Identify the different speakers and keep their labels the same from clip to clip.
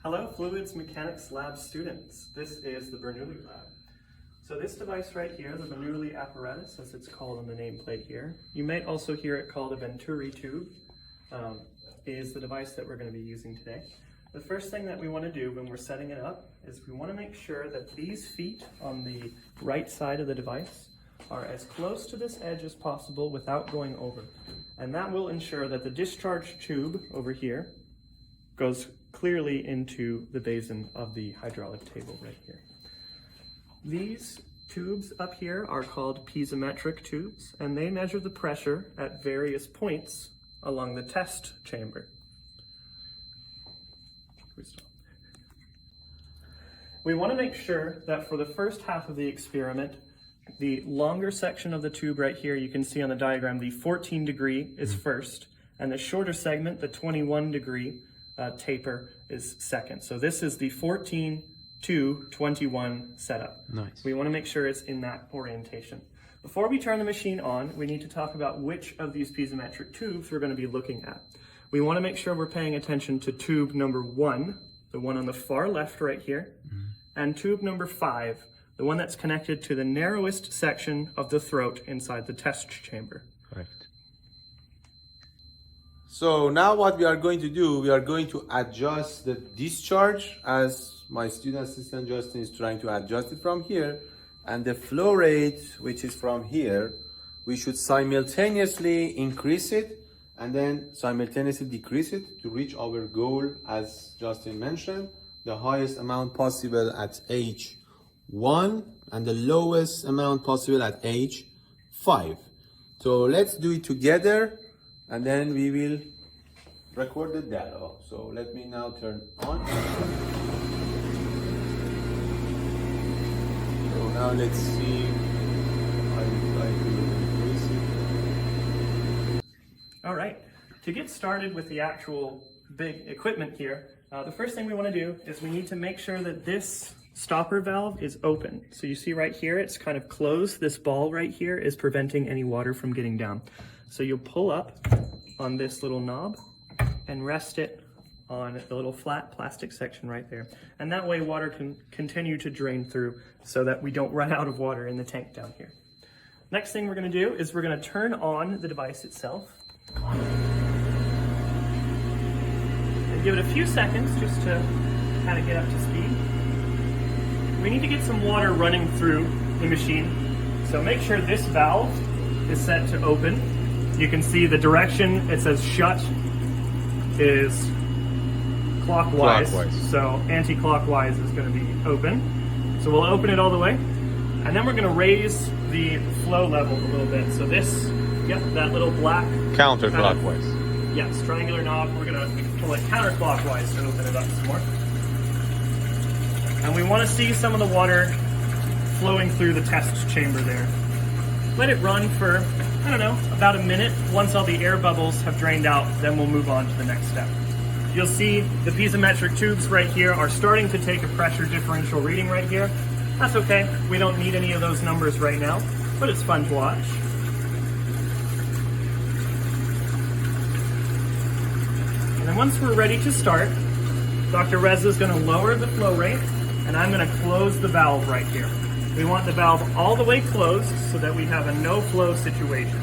Speaker 1: Hello, Fluids Mechanics Lab students. This is the Bernouilli lab. So this device right here, the Bernouilli apparatus, as it's called on the nameplate here, you might also hear it called a Venturi tube, is the device that we're going to be using today. The first thing that we want to do when we're setting it up is we want to make sure that these feet on the right side of the device are as close to this edge as possible without going over. And that will ensure that the discharge tube over here goes clearly into the basin of the hydraulic table right here. These tubes up here are called piezometric tubes, and they measure the pressure at various points along the test chamber. We want to make sure that for the first half of the experiment, the longer section of the tube right here, you can see on the diagram, the 14 degree is first, and the shorter segment, the 21 degree taper, is second. So this is the 14 to 21 setup.
Speaker 2: Nice.
Speaker 1: We want to make sure it's in that orientation. Before we turn the machine on, we need to talk about which of these piezometric tubes we're going to be looking at. We want to make sure we're paying attention to tube number 1, the one on the far left right here, and tube number 5, the one that's connected to the narrowest section of the throat inside the test chamber.
Speaker 2: Correct.
Speaker 3: So now what we are going to do, we are going to adjust the discharge as my student assistant Justin is trying to adjust it from here, and the flow rate, which is from here, we should simultaneously increase it and then simultaneously decrease it to reach our goal, as Justin mentioned, the highest amount possible at H1 and the lowest amount possible at H5. So let's do it together and then we will record the data. So let me now turn on. So now let's see. I will try to increase it.
Speaker 1: All right, to get started with the actual big equipment here, the first thing we want to do is we need to make sure that this stopper valve is open. So you see right here, it's kind of closed. This ball right here is preventing any water from getting down. So you'll pull up on this little knob and rest it on the little flat plastic section right there. And that way water can continue to drain through so that we don't run out of water in the tank down here. Next thing we're going to do is we're going to turn on the device itself. And give it a few seconds just to kind of get up to speed. We need to get some water running through the machine. So make sure this valve is set to open. You can see the direction it says shut is clockwise. So anti-clockwise is going to be open. So we'll open it all the way. And then we're going to raise the flow level a little bit. So this, yep, that little black
Speaker 2: Counterclockwise.
Speaker 1: Kind of, yes, triangular knob. We're going to pull it counterclockwise to open it up some more. And we want to see some of the water flowing through the test chamber there. Let it run for, I don't know, about a minute. Once all the air bubbles have drained out, then we'll move on to the next step. You'll see the piezometric tubes right here are starting to take a pressure differential reading right here. That's okay. We don't need any of those numbers right now, but it's fun to watch. And then once we're ready to start, Dr. Reza is going to lower the flow rate, and I'm going to close the valve right here. We want the valve all the way closed so that we have a no flow situation.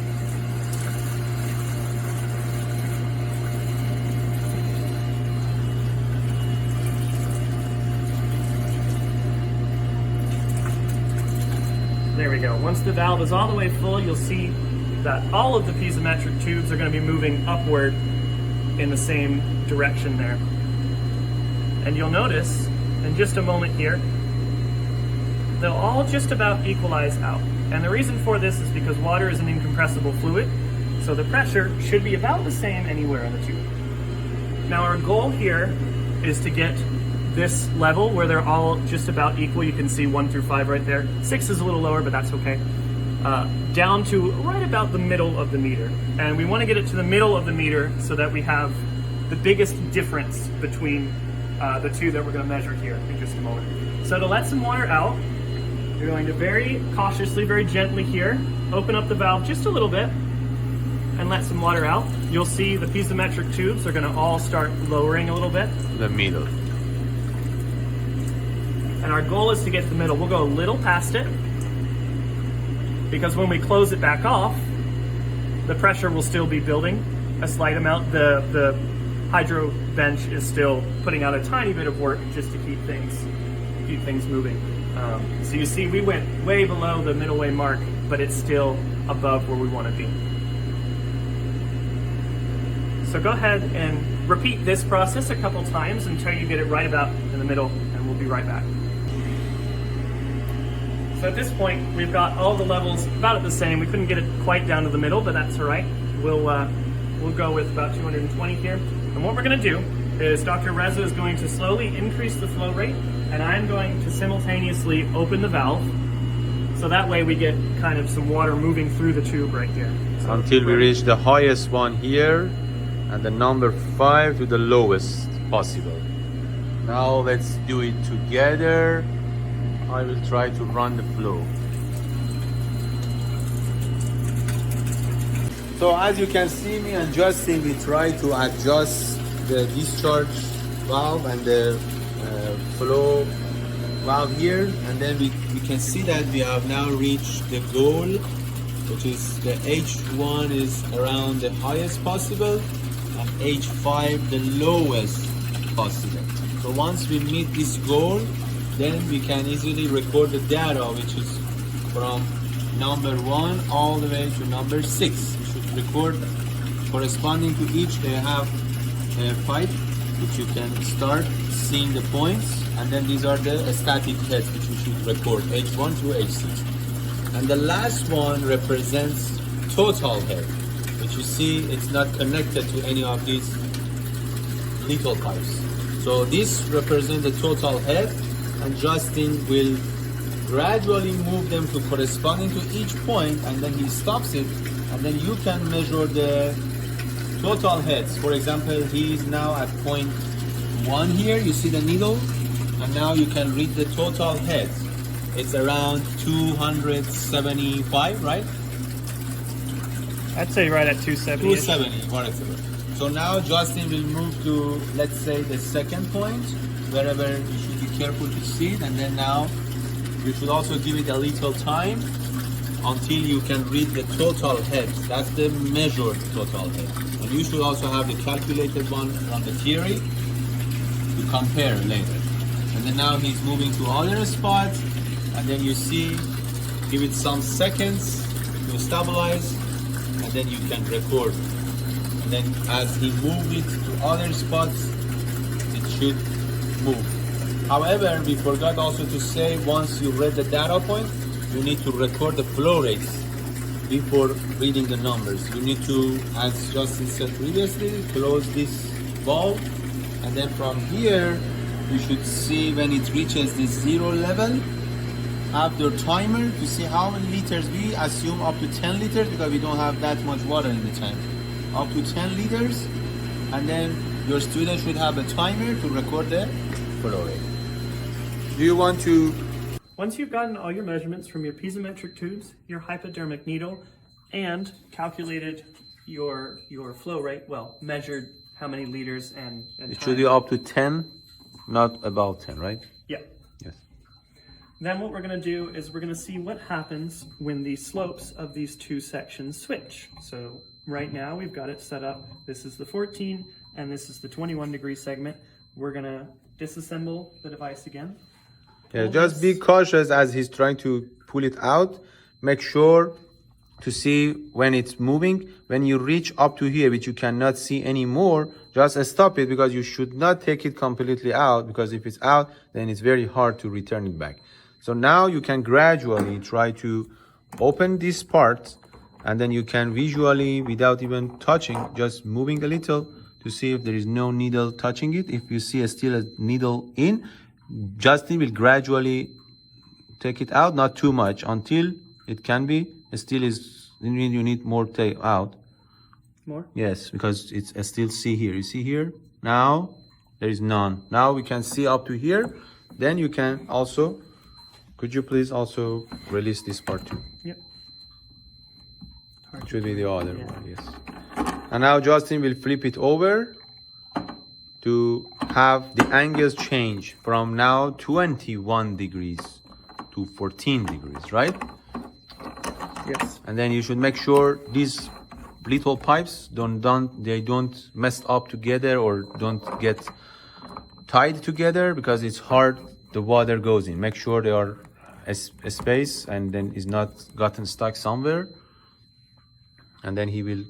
Speaker 1: There we go. Once the valve is all the way full, you'll see that all of the piezometric tubes are going to be moving upward in the same direction there. And you'll notice in just a moment here, they'll all just about equalize out. And the reason for this is because water is an incompressible fluid, so the pressure should be about the same anywhere in the tube. Now our goal here is to get this level where they're all just about equal. You can see 1 through 5 right there. 6 is a little lower, but that's okay. Down to right about the middle of the meter. And we want to get it to the middle of the meter so that we have the biggest difference between the two that we're going to measure here in just a moment. So to let some water out, you're going to very cautiously, very gently here, open up the valve just a little bit and let some water out. You'll see the piezometric tubes are going to all start lowering a little bit.
Speaker 2: The middle.
Speaker 1: And our goal is to get to the middle. We'll go a little past it, because when we close it back off, the pressure will still be building a slight amount. The hydro bench is still putting out a tiny bit of work just to keep things moving. So you see, we went way below the middle way mark, but it's still above where we want to be. So go ahead and repeat this process a couple times until you get it right about in the middle, and we'll be right back. So at this point, we've got all the levels about at the same. We couldn't get it quite down to the middle, but that's all right. We'll go with about 220 here. And what we're going to do is Dr. Reza is going to slowly increase the flow rate, and I'm going to simultaneously open the valve, so that way we get kind of some water moving through the tube right here. So
Speaker 3: Until we reach the highest one here, and the number 5 to the lowest possible. Now let's do it together. I will try to run the flow. So as you can see, me and Justin, we try to adjust the discharge valve and the flow valve here, and then we can see that we have now reached the goal, which is the H1 is around the highest possible and H5 the lowest possible. So once we meet this goal, then we can easily record the data, which is from number 1 all the way to number 6. We should record corresponding to each. They have a pipe which you can start seeing the points, and then these are the static heads which we should record, H1 to H6. And the last one represents total head, which you see it's not connected to any of these little pipes. So this represents the total head, and Justin will gradually move them to corresponding to each point, and then he stops it, and then you can measure the total heads. For example, he is now at point 1 here, you see the needle, and now you can read the total heads. It's around 275, right?
Speaker 1: I'd say right at 270.
Speaker 3: 270, whatever. So now Justin will move to, let's say, the second point, wherever you should be careful to see it, and then now you should also give it a little time until you can read the total heads. That's the measured total head. And you should also have the calculated one on the theory to compare later. And then now he's moving to other spots, and then you see, give it some seconds to stabilize, and then you can record. And then as he moves it to other spots, it should move. However, we forgot also to say, once you read the data point, you need to record the flow rates before reading the numbers. You need to, as Justin said previously, close this valve, and then from here you should see when it reaches the 0 level, have your timer to see how many liters. We assume up to 10 liters because we don't have that much water in the tank. Up to 10 liters, and then your student should have a timer to record the flow rate. Do you want to?
Speaker 1: Once you've gotten all your measurements from your piezometric tubes, your hypodermic needle, and calculated your flow rate, well, measured how many liters and
Speaker 3: It should be up to 10, not about 10, right?
Speaker 1: Yeah.
Speaker 3: Yes.
Speaker 1: Then what we're going to do is we're going to see what happens when the slopes of these two sections switch. So right now we've got it set up. This is the 14 and this is the 21 degree segment. We're going to disassemble the device again.
Speaker 3: Yeah, just be cautious as he's trying to pull it out. Make sure to see when it's moving. When you reach up to here, which you cannot see anymore, just stop it, because you should not take it completely out, because if it's out, then it's very hard to return it back. So now you can gradually try to open this part, and then you can visually, without even touching, just moving a little to see if there is no needle touching it. If you see still a needle in, Justin will gradually take it out, not too much, until it can be, still is, you need more take out.
Speaker 1: More?
Speaker 3: Yes, because it's still see here. You see here? Now, there is none. Now we can see up to here. Then you can also, could you please also release this part too?
Speaker 1: Yep.
Speaker 3: It should be the other one, yes. And now Justin will flip it over to have the angles change from now 21 degrees to 14 degrees, right?
Speaker 1: Yes.
Speaker 3: And then you should make sure these little pipes don't mess up together or don't get tied together, because it's hard, the water goes in. Make sure they are a space and then is not gotten stuck somewhere, and then he will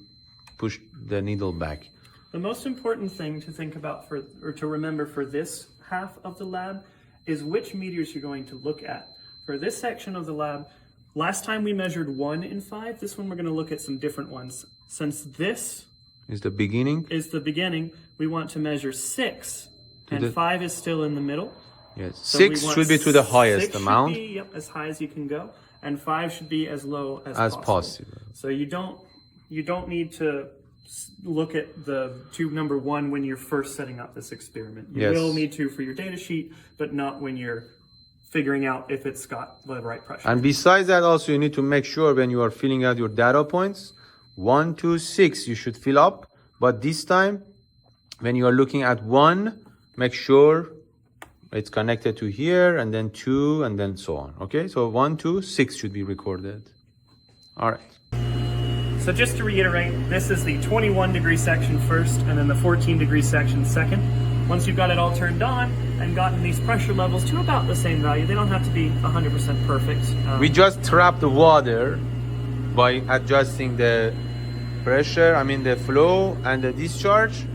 Speaker 3: push the needle back.
Speaker 1: The most important thing to think about to remember for this half of the lab is which meters you're going to look at. For this section of the lab, last time we measured 1 and 5. This one we're going to look at some different ones. Since this
Speaker 3: Is the beginning?
Speaker 1: is the beginning, we want to measure 6, and 5 is still in the middle.
Speaker 3: Yes.
Speaker 1: So
Speaker 3: 6
Speaker 1: we want
Speaker 3: should be to the highest
Speaker 1: 6 should
Speaker 3: amount.
Speaker 1: be, yep, as high as you can go, and 5 should be as low as possible.
Speaker 3: possible.
Speaker 1: So you don't need to look at the tube number 1 when you're first setting up this experiment. You
Speaker 3: Yes.
Speaker 1: will need to for your data sheet, but not when you're figuring out if it's got the right pressure.
Speaker 3: And besides that, also you need to make sure when you are filling out your data points, 1 to 6 you should fill up. But this time, when you are looking at 1, make sure it's connected to here, and then 2, and then so on. Okay, so 1 to 6 should be recorded. All right.
Speaker 1: So just to reiterate, this is the 21-degree section first, and then the 14-degree section second. Once you've got it all turned on and gotten these pressure levels to about the same value, they don't have to be 100% perfect.
Speaker 3: We just trap the water by adjusting the pressure, the flow and the discharge.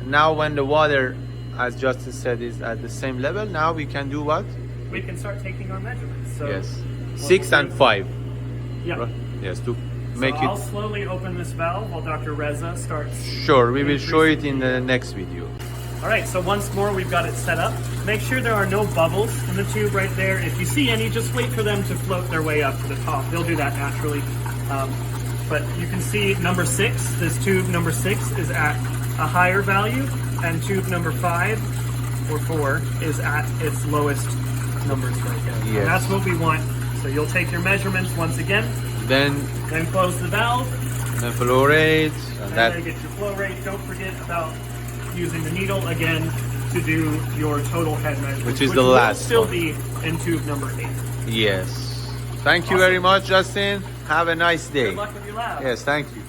Speaker 3: Now when the water, as Justin said, is at the same level, now we can do what?
Speaker 1: We can start taking our measurements. So
Speaker 3: Yes.
Speaker 1: what
Speaker 3: 6
Speaker 1: we'll
Speaker 3: and
Speaker 1: do-
Speaker 3: 5.
Speaker 1: Yeah.
Speaker 3: Right? Yes, to
Speaker 1: So
Speaker 3: make
Speaker 1: I'll
Speaker 3: it
Speaker 1: slowly open this valve while Dr. Reza starts.
Speaker 3: sure. We will show it
Speaker 1: increasing
Speaker 3: in the next video.
Speaker 1: All right, so once more we've got it set up. Make sure there are no bubbles in the tube right there. If you see any, just wait for them to float their way up to the top. They'll do that naturally. But you can see number 6, this tube number 6 is at a higher value, and tube number 5 or 4 is at its lowest numbers right now.
Speaker 3: Yes.
Speaker 1: And that's what we want. So you'll take your measurements once again,
Speaker 3: Then
Speaker 1: close the valve,
Speaker 3: the flow rate and
Speaker 1: and
Speaker 3: that.
Speaker 1: then get your flow rate. Don't forget about using the needle again to do your total head measurement,
Speaker 3: Which is the
Speaker 1: will
Speaker 3: last
Speaker 1: still
Speaker 3: one.
Speaker 1: be in tube number 8.
Speaker 3: Yes. Thank you very much, Justin. Have a nice day.
Speaker 1: Good luck with your lab.
Speaker 3: Yes, thank you.